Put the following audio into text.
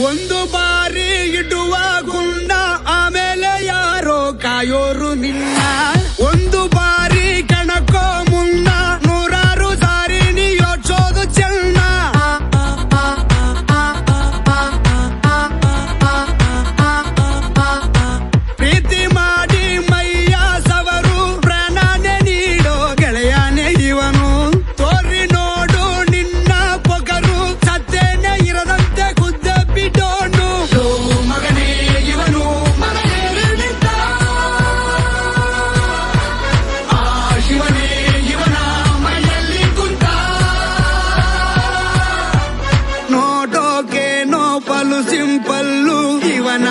ಒಂದು ಬಾರಿ ಇಡುವ ಗುಂಡ ಆಮೇಲೆ ಯಾರೋ ಕಾಯೋರು ನಿನ್ನ. ಒಂದು ಬಾರಿ ಕಣಕೋ ಮುನ್ನ ನೂರಾರು ಸಾರಿ ನೀ ಯೋಚೋದು ಚೆನ್ನ. ಪ್ರೀತಿ ಮಾಡಿ ಮೈಯ ಸವರು ಪ್ರಾಣನೆ ನೀಡೋ ಗೆಳೆಯನೇ ಇವನು. ತೋರಿ ನೋಡು ನಿನ್ನ ಪೊಗರು ಸತ್ತೇನೆ ಇರದಂತೆ ಗುದ್ದ ಬಿಡೋನು. ಮಗನೇ ಇವನು ಆ ಶಿವನೇ ಇವನ ಮೈಯಲ್ಲಿ ಕುಂತ. ನೋಡೋಕೆ ನೋಪಲು ಸಿಂಪಲ್ಲು ಇವನ